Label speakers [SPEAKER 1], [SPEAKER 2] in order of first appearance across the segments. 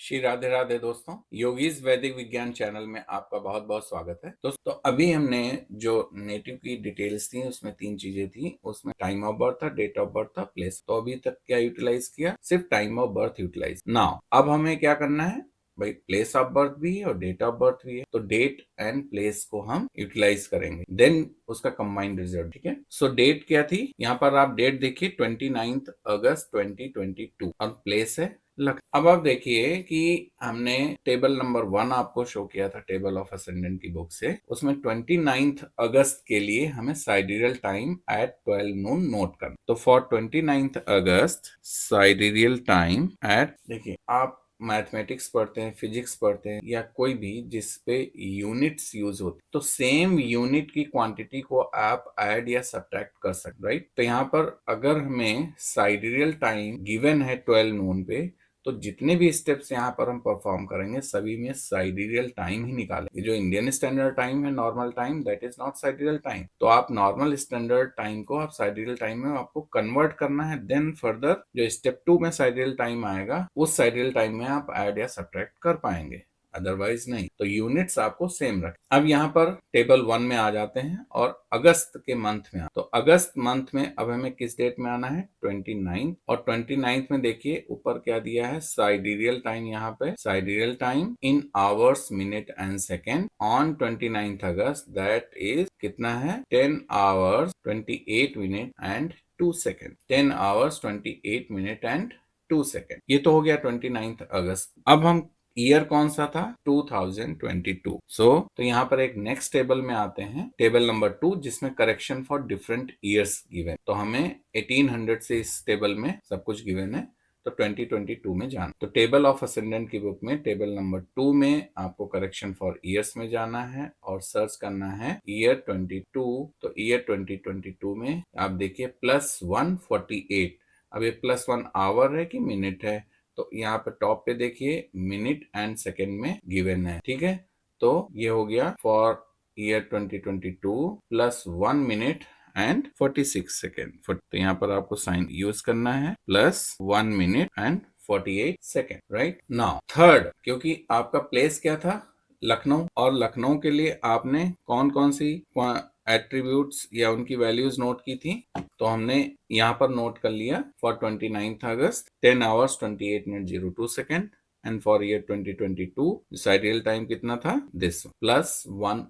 [SPEAKER 1] श्री राधे राधे दोस्तों, योगीज वैदिक विज्ञान चैनल में आपका बहुत बहुत स्वागत है। दोस्तों अभी हमने जो नेटिव की डिटेल्स थी उसमें 3 चीजें थी। उसमें टाइम ऑफ बर्थ था, डेट ऑफ बर्थ था, प्लेस। तो अभी तक क्या यूटिलाइज किया? सिर्फ time of birth utilise. Now अब हमें क्या करना है भाई? प्लेस ऑफ बर्थ भी है और डेट ऑफ बर्थ भी है, तो डेट एंड प्लेस को हम यूटिलाइज करेंगे, देन उसका कंबाइंड रिजल्ट। ठीक है, सो डेट क्या थी? यहाँ पर आप डेट देखिए 29 अगस्त 2022 और प्लेस है अब आप देखिए कि हमने टेबल नंबर 1 आपको शो किया था टेबल ऑफ असेंडेंट की बुक से। उसमें 29 अगस्त के लिए हमें साइडेरियल टाइम एट 12 नून नोट करना। तो फॉर 29 अगस्त साइडेरियल टाइम एट, देखिए आप मैथमेटिक्स पढ़ते हैं, फिजिक्स पढ़ते हैं या कोई भी जिसपे यूनिट्स यूज होते, तो सेम यूनिट की क्वांटिटी को आप ऐड या सब्ट्रैक्ट कर सकते, राइट? तो यहाँ पर अगर हमें साइडेरियल टाइम गिवन है 12 नून पे, तो जितने भी स्टेप्स यहाँ पर हम परफॉर्म करेंगे सभी में साइडेरियल टाइम ही निकालेंगे। जो इंडियन स्टैंडर्ड टाइम है, normal time, that is not sidereal time. तो आप नॉर्मल स्टैंडर्ड टाइम को आप साइडेरियल टाइम में आपको कन्वर्ट करना है, देन फर्दर जो स्टेप 2 में साइडेरियल टाइम आएगा उस साइडेरियल टाइम में आप ऐड या सब्ट्रैक्ट कर पाएंगे, अदरवाइज नहीं। तो यूनिट्स आपको सेम रखें। अब यहाँ पर टेबल 1 में आ जाते हैं और अगस्त के मंथ में तो अगस्त मंथ में अब हमें किस डेट में आना है? 29। और 29 में देखिए ऊपर क्या दिया है? Sidereal time. यहाँ पे sidereal time in hours, minute and second on 29 August, that is कितना है? 10 hours 28 minute and 2 second. 10 hours 28 minute and 2 second. ये तो हो गया 29 अगस्त। अब हम ईयर कौन सा था? 2022। तो यहाँ पर एक नेक्स्ट टेबल में आते हैं, टेबल नंबर 2, जिसमें correction for different years given. तो हमें 1800 से इस टेबल में सब कुछ गिवन है, तो 2022 में जाना। तो टेबल ऑफ असेंडेंट की बुक में टेबल नंबर 2 में आपको करेक्शन फॉर ईयर्स में जाना है और सर्च करना है ईयर 22। तो ईयर 2022 में आप देखिए +148। अब ये +1 आवर है कि मिनट है? तो यहाँ पे टॉप पे देखिए मिनट एंड सेकेंड में गिवन है। ठीक है, तो ये हो गया for year 2022 +1 minute and 46 second. तो यहाँ पर आपको साइन यूज करना है, +1 minute and 48 second, right? Now third, क्योंकि आपका प्लेस क्या था? लखनऊ। और लखनऊ के लिए आपने कौन कौन सी एट्रीब्यूट्स या उनकी वैल्यूज नोट की थी? तो हमने यहाँ पर नोट कर लिया for 29 August 10 hours 28 minute 02 second and for year 2022 sidereal time कितना था? This +1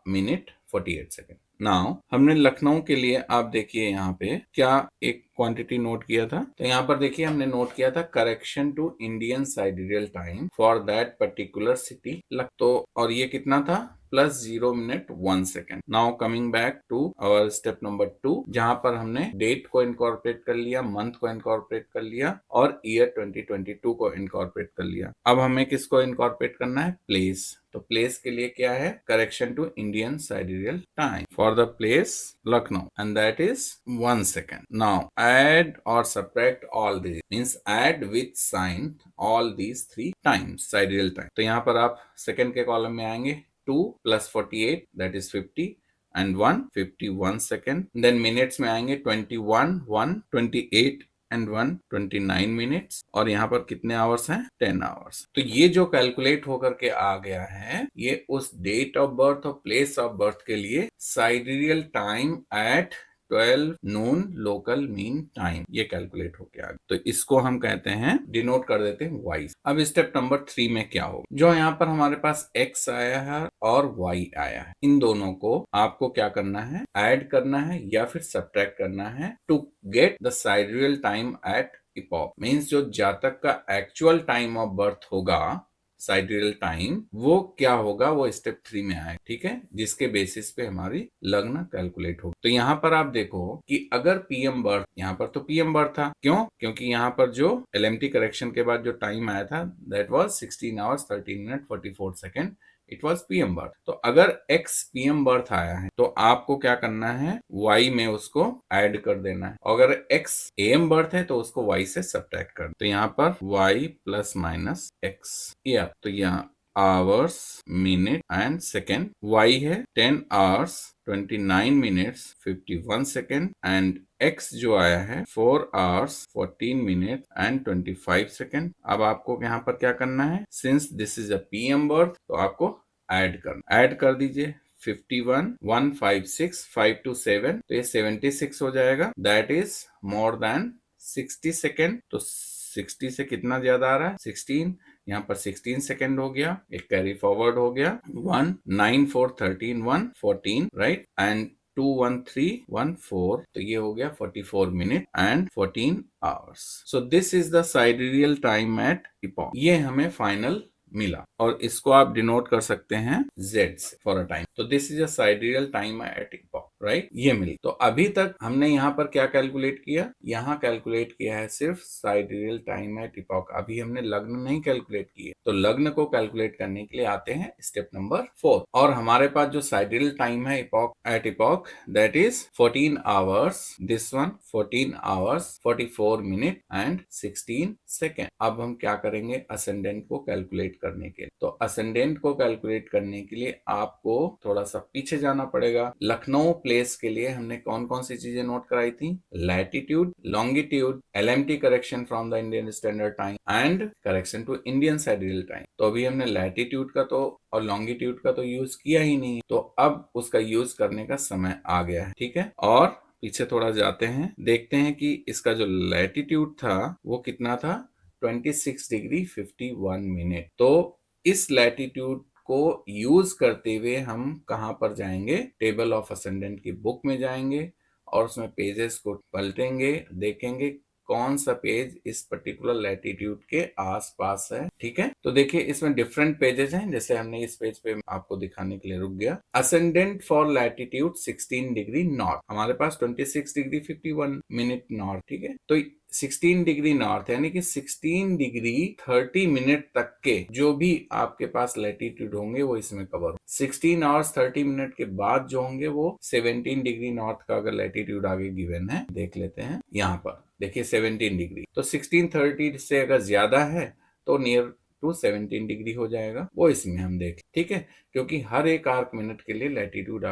[SPEAKER 1] minute 48 second. नाउ हमने लखनऊ के लिए आप देखिए यहाँ पे क्या एक क्वांटिटी नोट किया था। तो यहाँ पर देखिए हमने नोट किया था correction to Indian sidereal time for that particular city. तो और ये कितना था? +0 minute 1 second. Now coming back to our step number 2, जहां पर हमने डेट को इनकॉर्पोरेट कर लिया, मंथ को इनकॉर्पोरेट कर लिया और ईयर 2022 को इनकॉर्पोरेट कर लिया। अब हमें किसको इनकॉर्पोरेट करना है? प्लेस। तो प्लेस के लिए क्या है? Correction to Indian sidereal time for the place Lucknow and that is 1 second. Now add or subtract all these, means add with sign all these 3 times sidereal time। तो यहाँ पर आप सेकेंड के कॉलम में आएंगे, 2 + 48 that is 50 and 1 51 second. Then minutes में आएंगे 21 1 28 and 1 29 minutes. और यहाँ पर कितने आवर्स हैं? 10 आवर्स। तो ये जो कैलकुलेट होकर के आ गया है, ये उस डेट ऑफ बर्थ और प्लेस ऑफ बर्थ के लिए साइडेरियल टाइम एट 12 नून लोकल मीन टाइम, ये कैलकुलेट हो गया। तो इसको हम कहते हैं, डिनोट कर देते हैं वाई। अब स्टेप नंबर 3 में क्या होगा? जो यहाँ पर हमारे पास x आया है और y आया है, इन दोनों को आपको क्या करना है? ऐड करना है या फिर सब्ट्रैक्ट करना है to get the sidereal time at epoch. Means जो जातक का एक्चुअल टाइम ऑफ बर्थ होगा, साइडेरियल टाइम, वो क्या होगा? वो स्टेप 3 में आए। ठीक है, जिसके बेसिस पे हमारी लग्न कैलकुलेट होगी। तो यहाँ पर आप देखो कि अगर पीएम बर्थ, यहाँ पर तो पीएम बर्थ था, क्यों? क्योंकि यहाँ पर जो एलएमटी करेक्शन के बाद जो टाइम आया था that was 16 hours 13 minute 44 second, it was PM birth. तो अगर एक्स पीएम बर्थ आया है तो आपको क्या करना है? वाई में उसको ऐड कर देना है। अगर एक्स एएम बर्थ है तो उसको वाई से सब्ट्रैक्ट कर। तो यहाँ पर वाई +- एक्स, या तो यहाँ hours minute and second, y है 10 hours 29 minutes 51 second and x जो आया है 4 आवर्स 14 मिनट एंड 25 सेकेंड। अब आपको यहाँ पर क्या करना है, since this is a PM birth तो आपको ऐड कर दीजिए 51 156 5 to 7 तो ये 76 हो जाएगा, that is more than 60 second. तो 60 से कितना ज्यादा आ रहा है 16, यहाँ पर 16 सेकेंड हो गया, एक कैरी फॉरवर्ड हो गया 1 9 4 13 1 14 राइट एंड 2 1 3 1 4 तो ये हो गया 44 minute and 14 hours. So this is the sidereal time at epoch. ये हमें फाइनल मिला और इसको आप डिनोट कर सकते हैं z से फॉर अ टाइम। तो this is a sidereal time at epoch right, ये मिली। तो अभी तक हमने यहाँ पर क्या कैलकुलेट किया, यहाँ कैलकुलेट किया है सिर्फ साइडेरियल टाइम एट इपॉक, अभी हमने लग्न नहीं कैलकुलेट किए। तो लग्न को कैलकुलेट करने के लिए आते हैं स्टेप नंबर 4 और हमारे पास जो साइडेरियल टाइम है epoch at epoch that is 14 hours, this one 14 hours 44 minute and 16 second. अब हम क्या करेंगे असेंडेंट को कैलकुलेट करने के लिए। तो असेंडेंट को कैलकुलेट करने के लिए आपको थोड़ा सा पीछे जाना पड़ेगा। लखनऊ प्लेस के लिए हमने कौन कौन सी चीजें नोट कराई थी, latitude, longitude, LMT correction from the Indian standard time and correction to Indian sidereal time. तो अभी हमने लैटिट्यूड का तो और लॉन्गिट्यूड का तो यूज किया ही नहीं, तो अब उसका यूज करने का समय आ गया है, ठीक है। और पीछे थोड़ा जाते हैं, देखते हैं कि इसका जो लैटिट्यूड था वो कितना था 26 डिग्री 51 मिनट। तो इस लैटिट्यूड को यूज करते हुए हम कहां पर जाएंगे, टेबल ऑफ असेंडेंट की बुक में जाएंगे और उसमें पेजेस को पलटेंगे, देखेंगे कौन सा पेज इस पर्टिकुलर लैटिट्यूड के आसपास है, ठीक है। तो देखिए इसमें डिफरेंट पेजेस हैं, जैसे हमने इस पेज पे आपको दिखाने के लिए रुक गया। Ascendant for latitude 16 degree north, हमारे पास 26 डिग्री 51 मिनट नॉर्थ, ठीक है। तो 16 डिग्री नॉर्थ यानी कि 16 डिग्री 30 मिनट तक के जो भी आपके पास लैटिट्यूड होंगे वो इसमें कवर हो। 16 आवर्स 30 मिनट के बाद जो होंगे वो 17 डिग्री नॉर्थ का अगर लैटिट्यूड आगे गिवन है, देख लेते हैं यहाँ पर देखिए 17 डिग्री। तो 1630 से अगर ज्यादा है तो नियर टू 17 डिग्री हो जाएगा, वो इसमें हम देख, ठीक है। क्योंकि हर एक आर्क मिनट के लिए लैटिट्यूड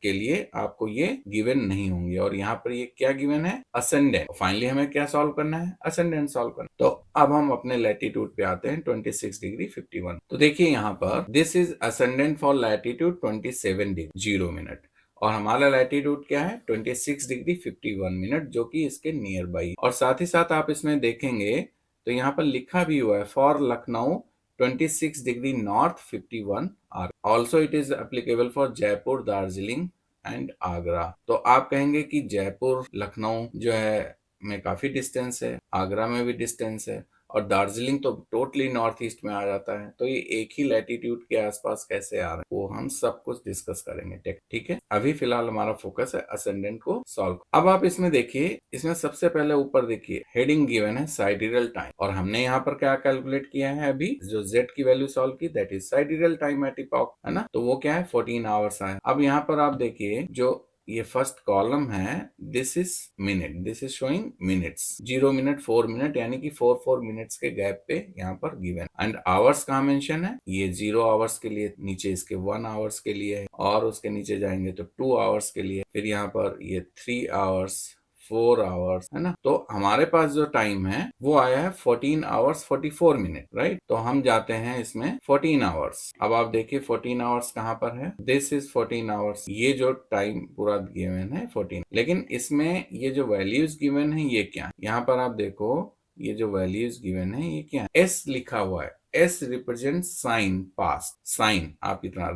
[SPEAKER 1] के लिए आपको ये गिवन नहीं होंगे और यहाँ पर ये क्या गिवन है असेंडेंट। फाइनली हमें क्या सॉल्व करना है असेंडेंट सॉल्व करना। तो अब हम अपने लैटिट्यूड पे आते हैं 26 डिग्री 51। तो देखिए यहाँ पर this is ascendant for latitude 27 degree 0 minute और हमारा लैटिट्यूड क्या है 26 डिग्री 51 मिनट जो कि इसके नियर बाई। और साथ ही साथ आप इसमें देखेंगे तो यहाँ पर लिखा भी हुआ है for Lucknow 26 degree north 51 R, also it is applicable for Jaipur, Darjeeling and Agra. तो आप कहेंगे कि जयपुर लखनऊ जो है में काफी डिस्टेंस है, आगरा में भी डिस्टेंस है और दार्जिलिंग तो टोटली नॉर्थ ईस्ट में आ जाता है, तो ये एक ही लैटिट्यूड के आसपास कैसे आ रहे हैं वो हम सब कुछ डिस्कस करेंगे, ठीक है। अभी फिलहाल हमारा फोकस है असेंडेंट को सॉल्व। अब आप इसमें देखिए, इसमें सबसे पहले ऊपर देखिए हेडिंग गिवन है साइडेरियल टाइम और हमने यहाँ पर क्या कैलकुलेट किया है अभी जो z की वैल्यू सॉल्व की that is sidereal time at epoch, है ना। तो वो क्या है 14 आवर्स आए। अब यहाँ पर आप देखिए जो ये फर्स्ट कॉलम है this is minute, this is showing minutes 0 minute 4 minute यानी कि 4 मिनट्स के गैप पे यहाँ पर गिवन एंड आवर्स कहाँ मेंशन है, ये 0 आवर्स के लिए, नीचे इसके 1 आवर्स के लिए है और उसके नीचे जाएंगे तो 2 आवर्स के लिए, फिर यहाँ पर ये 3 आवर्स 4 आवर्स, है ना। तो हमारे पास जो टाइम है वो आया है 14 आवर्स 44 मिनट राइट। तो हम जाते हैं इसमें 14 आवर्स। अब आप देखिए 14 आवर्स कहाँ पर है, दिस इज 14 आवर्स, ये जो टाइम पूरा गिवन है 14, लेकिन इसमें ये जो वैल्यूज गिवन है ये क्या है, यहाँ पर आप देखो ये जो वैल्यूज गिवन है ये क्या है, एस लिखा हुआ है, S represent sign past, sign आप इतना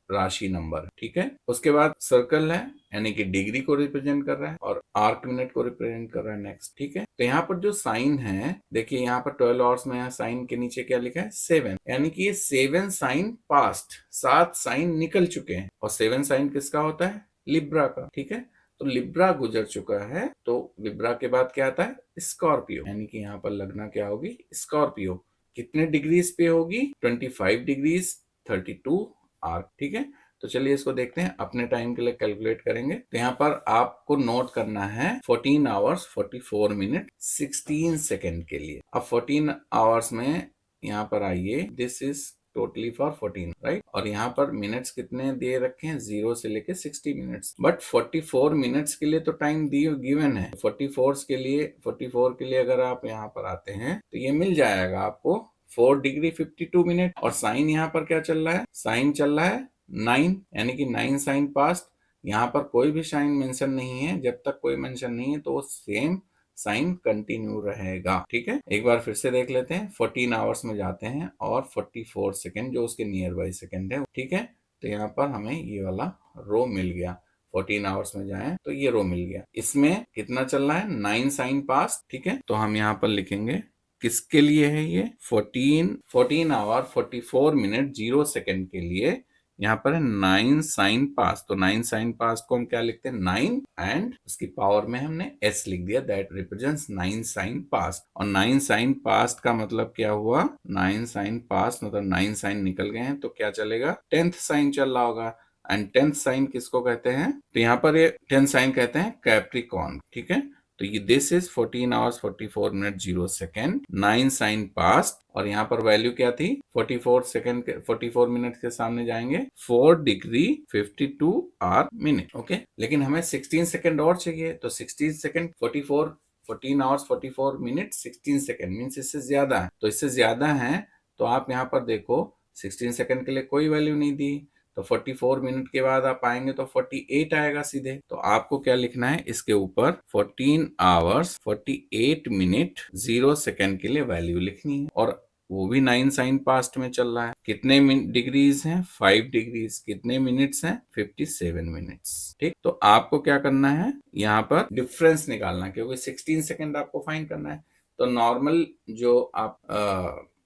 [SPEAKER 1] राशि नंबर, ठीक है। उसके बाद सर्कल है यानी कि डिग्री को रिप्रेजेंट कर रहा है और आर्क मिनट को रिप्रेजेंट कर रहा है नेक्स्ट, ठीक है। तो यहाँ पर जो साइन है देखिए यहाँ पर 12 आवर्स में साइन के नीचे क्या लिखा है 7, यानी कि ये 7 साइन पास्ट, 7 साइन निकल चुके हैं और 7 साइन किसका होता है लिब्रा का, ठीक है। तो लिब्रा गुजर चुका है, तो लिब्रा के बाद क्या आता है स्कॉर्पियो, यानी कि यहाँ पर लगना क्या होगी स्कॉर्पियो, कितने डिग्रीज पे होगी 25 डिग्रीज 32 आर्क, ठीक है। तो चलिए इसको देखते हैं, अपने टाइम के लिए कैलकुलेट करेंगे। तो यहाँ पर आपको नोट करना है 14 आवर्स 44 मिनट 16 सेकेंड के लिए। अब 14 आवर्स में यहाँ पर आइए, this is totally for 14, right. और यहाँ पर मिनट्स कितने दे रखे हैं, 0 से लेके 60 मिनट्स, बट 44 मिनट्स के लिए तो टाइम गिवन है। 44 के लिए अगर आप यहाँ पर आते हैं तो ये मिल जाएगा आपको 4 डिग्री 52 मिनट। और साइन यहाँ पर क्या चल रहा है, साइन चल रहा है 9, यानी कि 9 साइन पास्ट। यहाँ पर कोई भी साइन मेंशन नहीं है, जब तक कोई मेंशन नहीं है तो सेम साइन कंटिन्यू रहेगा, ठीक है। एक बार फिर से देख लेते हैं, 14 आवर्स में जाते हैं और 44 सेकेंड जो उसके नियर बाई सेकेंड है, ठीक है। तो यहाँ पर हमें ये वाला रो मिल गया, 14 आवर्स में जाएं तो ये रो मिल गया। इसमें कितना चल रहा है, 9 साइन पास, ठीक है। तो हम यहाँ पर लिखेंगे किसके लिए है ये, 14 आवर 44 मिनट 0 सेकेंड के लिए यहाँ पर है 9 साइन पास। तो 9 साइन पास को हम क्या लिखते हैं, 9 एंड उसकी पावर में हमने s लिख दिया, दैट रिप्रेजेंट्स 9 साइन पास। और 9 साइन पास का मतलब क्या हुआ, 9 साइन पास मतलब 9 साइन निकल गए हैं तो क्या चलेगा, 10th साइन चल रहा होगा। एंड 10th साइन किसको कहते हैं, तो यहाँ पर ये 10th साइन कहते हैं कैप्रिकॉर्न, ठीक है। तो ये this is 14 hours 44 minute 0 second, 9 sign past. और यहाँ पर वैल्यू क्या थी, 44 सेकेंड के 44 मिनट के सामने जाएंगे 4 डिग्री 52 आवर मिनट, ओके। लेकिन हमें 16 सेकेंड और चाहिए, तो 16 second 14 hours 44 minute 16 second means इससे ज्यादा है। तो इससे ज्यादा है तो आप यहाँ पर देखो 16 सेकेंड के लिए कोई वैल्यू नहीं दी, तो 44 मिनट के बाद आप आएंगे तो 48 आएगा सीधे। तो आपको क्या लिखना है, इसके ऊपर 14 आवर्स 48 मिनट 0 सेकेंड के लिए वैल्यू लिखनी है। और वो भी 9 साइन पास्ट में चल रहा है। कितने डिग्रीज हैं, 5 डिग्रीज। कितने मिनट्स हैं, 57 मिनट्स, ठीक। तो आपको क्या करना है, यहाँ पर डिफरेंस निकालना है, क्योंकि 16 सेकेंड आपको फाइंड करना है। तो नॉर्मल जो आप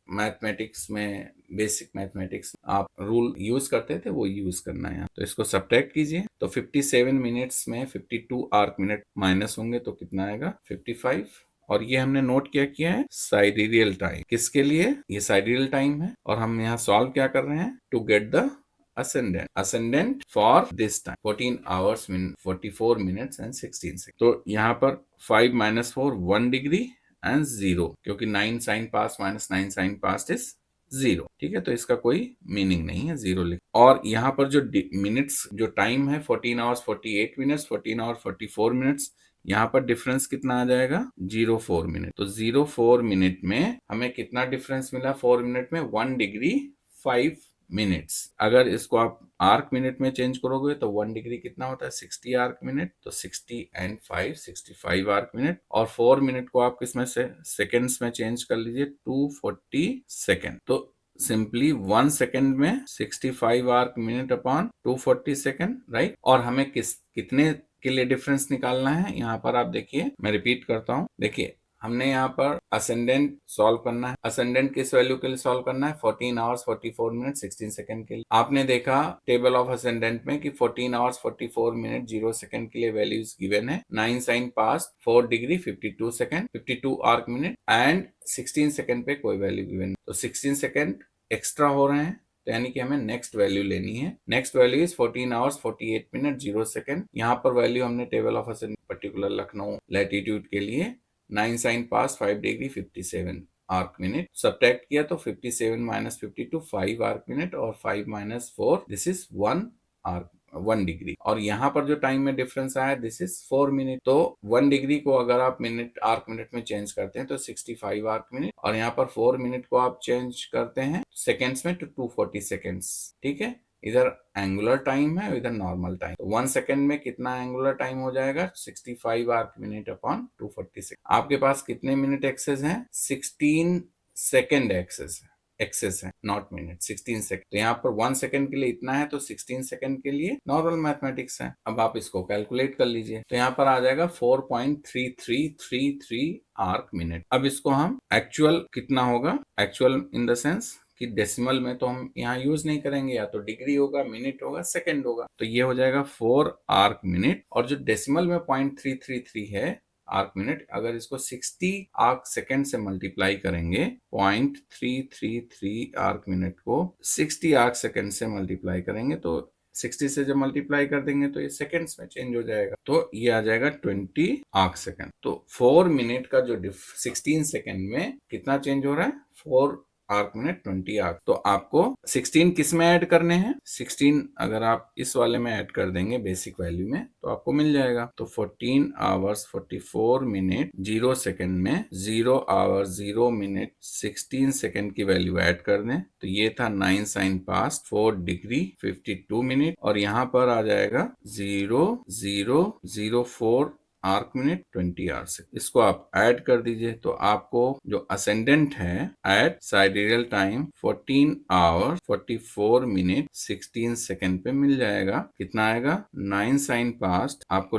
[SPEAKER 1] मैथमेटिक्स में, बेसिक मैथमेटिक्स आप रूल यूज करते थे वो यूज करना है। तो इसको सब्ट्रैक्ट कीजिए, तो 57 मिनट्स में 52 आर्क मिनट माइनस होंगे तो कितना आएगा, 55। और ये हमने नोट किया है साइडेरियल टाइम, किसके लिए, ये साइडेरियल टाइम है। और हम यहाँ सॉल्व क्या कर रहे हैं, to get the ascendant for this time 14 hours 44 minutes and 16 seconds। तो यहाँ पर 5 minus 4 1 डिग्री एंड 0, क्योंकि 9 sign past minus 9 sign past is 0, ठीक है। तो इसका कोई मीनिंग नहीं है, 0 लिख। और यहाँ पर जो मिनट्स जो टाइम है 14 आवर्स 48 मिनट्स 14 आवर 44 मिनट्स, यहाँ पर डिफरेंस कितना आ जाएगा, 0.4 मिनट। तो 0.4 मिनट में हमें कितना डिफरेंस मिला, 4 मिनट में 1 डिग्री 5 मिनट्स। अगर इसको आप आर्क मिनट में चेंज करोगे तो 1 डिग्री कितना होता है, 60 आर्क मिनट। तो 60 एंड 5 65 आर्क मिनट। और 4 मिनट को आप किसमें से सेकेंड्स में चेंज कर लीजिए, 240 सेकेंड। तो सिंपली 1 सेकेंड में 65 arc minute upon 240 second, right. और हमें कितने के लिए डिफरेंस निकालना है, यहाँ पर आप देखिए, मैं रिपीट करता हूँ। देखिए हमने यहाँ पर असेंडेंट सॉल्व करना है। असेंडेंट किस वैल्यू के लिए सॉल्व करना है, 14 आवर्स 44 मिनट 16 सेकंड के लिए। आपने देखा टेबल ऑफ असेंडेंट में कि 14 आवर्स 44 मिनट 0 सेकंड के लिए वैल्यूज गिवन है, 9 sign past 4 degree 52 second 52 arc minute and 16 second पे कोई वैल्यू गिवन। तो 16 सेकंड एक्स्ट्रा हो रहे हैं, तो यानी कि हमें नेक्स्ट वैल्यू लेनी है। Next value is 14 hours 48 minute 0 second. यहाँ पर वैल्यू हमने table of ascendant particular Lucknow latitude के लिए 9 साइन पास 5 डिग्री 57 आर्क मिनट सब्ट्रैक्ट किया, तो 57 माइनस 52 5 आर्क मिनट और 5 माइनस 4 दिस इज 1 डिग्री। और यहाँ पर जो टाइम में डिफरेंस आया दिस इज 4 मिनट। तो 1 डिग्री को अगर आप मिनट आर्क मिनट में चेंज करते हैं तो 65 आर्क मिनट, और यहाँ पर 4 मिनट को आप चेंज करते हैं सेकेंड्स में तो 240 सेकेंड्स, ठीक है। इधर एंगुलर टाइम है, इधर नॉर्मल टाइम। 1 सेकेंड में कितना एंगुलर टाइम हो जाएगा, 65 आर्क मिनट अपॉन 240 सेकेंड। आपके पास कितने मिनट एक्सेस हैं, 16 सेकेंड एक्सेस है, नॉट मिनट, 16 सेकेंड। तो यहाँ पर 1 सेकेंड के लिए इतना है, तो 16 सेकेंड के लिए नॉर्मल मैथमेटिक्स है। अब आप इसको कैलकुलेट कर लीजिए, तो यहाँ पर आ जाएगा 4.3333 आर्क मिनट। अब इसको हम एक्चुअल कितना होगा, एक्चुअल इन द सेंस कि डेसिमल में तो हम यहाँ यूज नहीं करेंगे, या तो डिग्री होगा, मिनट होगा, सेकंड होगा। तो ये हो जाएगा 4 आर्क मिनट। और जो डेसिमल में 0.333 है आर्क मिनट, अगर इसको 60 आर्क सेकेंड से मल्टीप्लाई करेंगे, 0.333 आर्क मिनट को 60 आर्क सेकेंड से मल्टीप्लाई करेंगे, तो 60 से जब मल्टीप्लाई कर देंगे तो ये सेकेंड्स में चेंज हो जाएगा, तो ये आ जाएगा 20 आर्क सेकेंड। तो 4 मिनट का जो 16 सेकेंड में कितना चेंज हो रहा है, 4 आर्क मिनट 20 आर्क। तो आपको 16 किस में ऐड करने हैं, 16 अगर आप इस वाले में ऐड कर देंगे बेसिक वैल्यू में तो आपको मिल जाएगा। तो 14 आवर्स 44 मिनट 0 सेकंड में 0 आवर 0 मिनट 16 सेकंड की वैल्यू ऐड कर दें तो ये था 9 साइन पास्ट 4 डिग्री 52 मिनट, और यहाँ पर आ जाएगा 0.004 आर्क मिनट 20 आवर से। इसको आप ऐड कर दीजिए तो आपको जो असेंडेंट है at sidereal time 14 hour 44 minute 16 second पे मिल जाएगा। कितना आएगा, 9 साइन पास्ट, आपको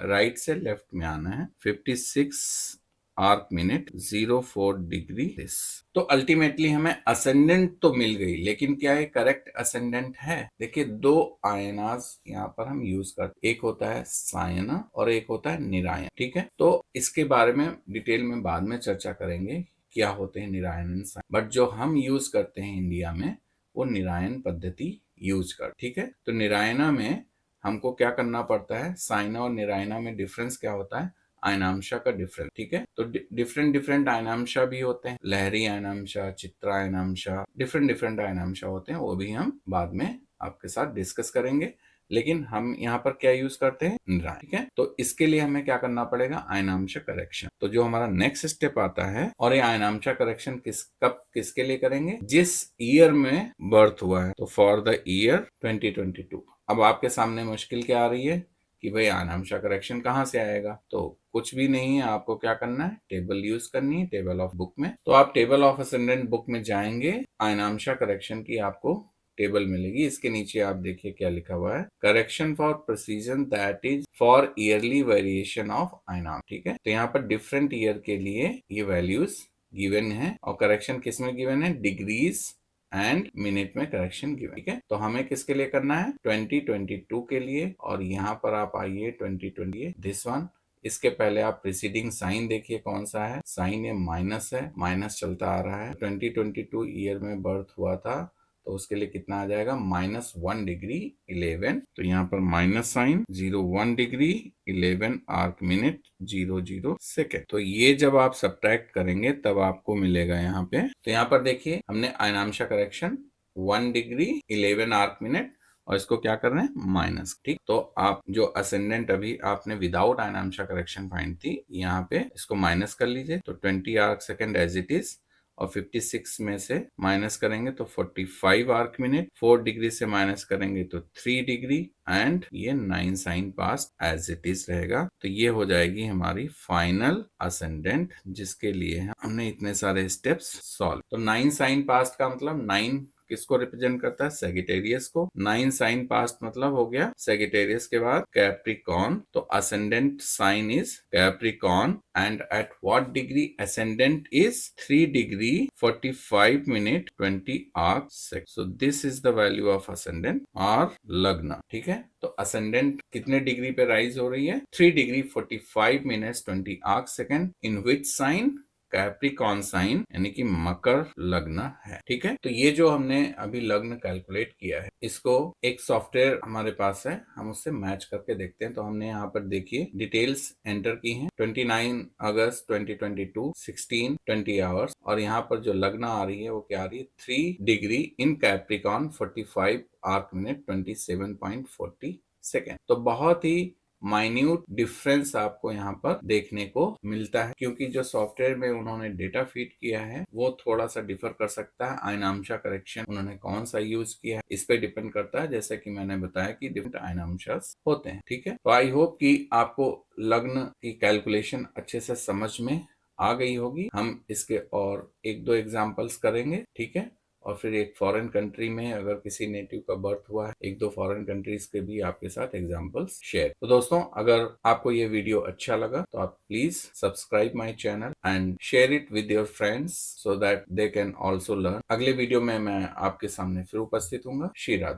[SPEAKER 1] राइट से लेफ्ट में आना है, 56 आर्क मिनट 04 डिग्री दिस। तो अल्टीमेटली हमें असेंडेंट तो मिल गई, लेकिन क्या ये करेक्ट असेंडेंट है? देखिए, दो आयनाज यहाँ पर हम यूज करते, एक होता है सायना और एक होता है निरायन। ठीक है, तो इसके बारे में डिटेल में बाद में चर्चा करेंगे क्या होते हैं निरायन एंड सायन, बट जो हम यूज करते हैं इंडिया में वो निरायन पद्धति यूज कर। ठीक है, तो निरायना में हमको क्या करना पड़ता है, सायना और निरायना में डिफरेंस क्या होता है, आयनांशा का डिफरेंस। ठीक है, तो डिफरेंट आयनांशा भी होते हैं, लहरी आयनांशा, चित्रा आयनांशा, डिफरेंट आयनांशा होते हैं, वो भी हम बाद में आपके साथ डिस्कस करेंगे। लेकिन हम यहाँ पर क्या यूज करते हैं, निरायन। ठीक है, तो इसके लिए हमें क्या करना पड़ेगा, आयनांशा करेक्शन। तो जो हमारा नेक्स्ट स्टेप आता है, और ये आयनांशा करेक्शन कब किसके लिए करेंगे, जिस ईयर में बर्थ हुआ है, तो फॉर द ईयर 2022। अब आपके सामने मुश्किल क्या आ रही है कि भाई आयनांशा करेक्शन कहाँ से आएगा, तो कुछ भी नहीं है, आपको क्या करना है, टेबल यूज करनी है, टेबल ऑफ बुक में। तो आप टेबल ऑफ असेंडेंट बुक में जाएंगे, आयनांशा करेक्शन की आपको टेबल मिलेगी। इसके नीचे आप देखिए क्या लिखा हुआ है, correction for precision that is for yearly variation of आयनाम। ठीक है, तो यहाँ पर डिफरेंट ईयर के लिए ये वैल्यूज गिवन है, और करेक्शन किस में गिवन है, डिग्रीज एंड मिनट में करेक्शन गिवन। ठीक है, तो हमें किसके लिए करना है, 2022 के लिए, और यहाँ पर आप आइए 2020 दिस वन। इसके पहले आप प्रीसीडिंग साइन देखिए कौन सा है, साइन ये माइनस है, माइनस चलता आ रहा है। 2022 ईयर में बर्थ हुआ था तो उसके लिए कितना आ जाएगा, -1 डिग्री 11। तो यहाँ पर minus sign 01 degree 11 arc minute 00 second. तो ये जब आप सब्ट्रैक्ट करेंगे तब आपको मिलेगा यहाँ पे। तो यहाँ पर देखिए हमने आयनांशा करेक्शन 1 डिग्री 11 आर्क मिनट, और इसको क्या कर रहे हैं, माइनस। ठीक, तो आप जो असेंडेंट अभी आपने विदाउट आयनांशा करेक्शन फाइंड थी, यहाँ पे इसको माइनस कर लीजिए, तो 20 arc second as it is, और 56 में से माइनस करेंगे तो 45 आर्क मिनट, 4 डिग्री से माइनस करेंगे तो 3 डिग्री, एंड ये 9 sign past as it is रहेगा। तो ये हो जाएगी हमारी फाइनल असेंडेंट, जिसके लिए हमने इतने सारे स्टेप्स सॉल्व। तो 9 साइन पास्ट का मतलब 9 किसको रिप्रेजेंट करता है, सेगिटेरियस को। 9 साइन पास्ट मतलब हो गया सेगिटेरियस के बाद कैप्रिकॉर्न, तो ascendant sign is Capricorn, and at what degree ascendant is 3 degree 45 minute 20 arc second. So this is the value of ascendant और लग्न। ठीक है, तो असेंडेंट कितने डिग्री पे राइज हो रही है, 3 degree 45 minute 20 arc second, in which sign, Capricorn sign, यानी कि मकर लग्न है। ठीक है, तो ये जो हमने अभी लग्न कैलकुलेट किया है, इसको एक सॉफ्टवेयर हमारे पास है, हम उससे मैच करके देखते हैं। तो हमने यहाँ पर देखिए डिटेल्स एंटर की हैं, 29 अगस्त 2022 16:20 आवर्स, और यहाँ पर जो लग्न आ रही है वो क्या आ रही है, 3 degree in Capricorn 45 arc minute 27.40 second. तो बहुत ही माइन्यूट डिफरेंस आपको यहाँ पर देखने को मिलता है, क्योंकि जो सॉफ्टवेयर में उन्होंने डेटा फीड किया है वो थोड़ा सा डिफर कर सकता है। आयनांशा करेक्शन उन्होंने कौन सा यूज किया है इस पे डिपेंड करता है, जैसे कि मैंने बताया कि डिफरेंट आयनांशास होते हैं। ठीक है, तो आई होप कि आपको लग्न की कैलकुलेशन अच्छे से समझ में आ गई होगी। हम इसके और एक दो एग्जाम्पल्स करेंगे। ठीक है, और फिर एक फॉरेन कंट्री में अगर किसी नेटिव का बर्थ हुआ है, एक दो फॉरेन कंट्रीज के भी आपके साथ एग्जांपल्स शेयर। तो दोस्तों, अगर आपको ये वीडियो अच्छा लगा तो आप please subscribe my channel and share it with your friends so that they can also learn. अगले वीडियो में मैं आपके सामने फिर उपस्थित हूँ। श्री राधे।